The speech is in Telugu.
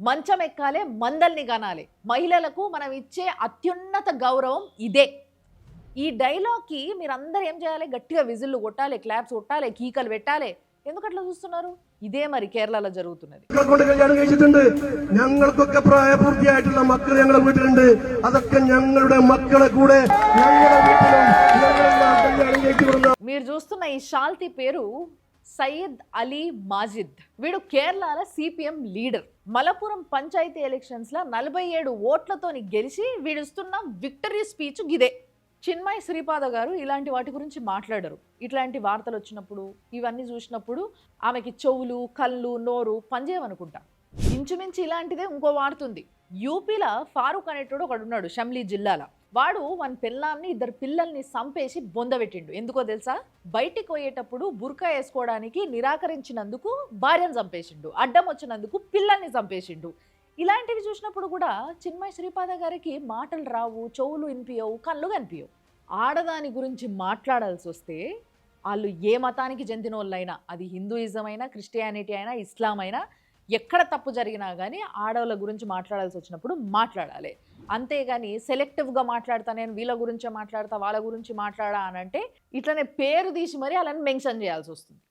మంచం ఎక్కాలే, మందల్ని గనాలే. మహిళలకు మనం ఇచ్చే అత్యున్నత గౌరవం ఇదే. ఈ డైలాగ్‌కి మీరందరూ ఏం చేయాలి? గట్టిగా విజిల్లు కొట్టాలి, క్లాప్స్ కొట్టాలి, కీకలు పెట్టాలి. ఎందుకట్లా చూస్తున్నారు? ഇതേ മാതിരി കേരള ജరుగుతున్నది. കല്യാണം കഴിച്ചിട്ടുണ്ട്. ഞങ്ങൾക്കൊക്കെ പ്രായപൂർത്തിയായിട്ടുള്ള മക്കൾ ഞങ്ങളുടെ വീട്ടിലുണ്ട്. അതൊക്കെ ഞങ്ങളുടെ മക്കളെ കൂടെ ഞങ്ങളുടെ വീട്ടിലും കല്യാണം കഴിച്ചു. మీరు చూస్తున్న ఈ షాల్తి పేరు సయ్యద్ అలీ మాజిద్. వీడు కేరళల CPM leader. Malappuram panchayat elections లో 47 ఓట్లతోని గెలిచి వీడిస్తున్న విక్టరీ స్పీచ్ గిదే. చిన్మయ్ శ్రీపాద గారు ఇలాంటి వాటి గురించి మాట్లాడరు. ఇట్లాంటి వార్తలు వచ్చినప్పుడు ఇవన్నీ చూసినప్పుడు ఆమెకి చెవులు, కళ్ళు, నోరు పనిచేయమనుకుంటా. ఇంచుమించి ఇలాంటిదే ఇంకో వాడుతుంది. యూపీలో ఫారూక్ అనేటోడు ఒకడు ఉన్నాడు, షమ్లీ జిల్లాలో. వాడు మన పిల్లాన్ని, 2 పిల్లల్ని సంపేసి బొందబెట్టిండు. ఎందుకో తెలుసా? బయటికి పోయేటప్పుడు బుర్కా వేసుకోవడానికి నిరాకరించినందుకు భార్యను చంపేసిండు, అడ్డం వచ్చినందుకు పిల్లల్ని చంపేసిండు. ఇలాంటివి చూసినప్పుడు కూడా చిన్మయ్ శ్రీపాద గారికి మాటలు రావు, చెవులు వినిపించవు, కళ్ళు కనిపించవు. ఆడదాని గురించి మాట్లాడాల్సి వస్తే వాళ్ళు ఏ మతానికి చెందిన వాళ్ళైనా, అది హిందూయిజం అయినా, క్రిస్టియానిటీ అయినా, ఇస్లాం అయినా, ఎక్కడ తప్పు జరిగినా కానీ ఆడవాళ్ళ గురించి మాట్లాడాల్సి వచ్చినప్పుడు మాట్లాడాలి. అంతేగాని సెలెక్టివ్గా మాట్లాడతా, నేను వీళ్ళ గురించే మాట్లాడతా, వాళ్ళ గురించి మాట్లాడా అని అంటే ఇట్లనే పేరు తీసి మరీ అలాని మెన్షన్ చేయాల్సి వస్తుంది.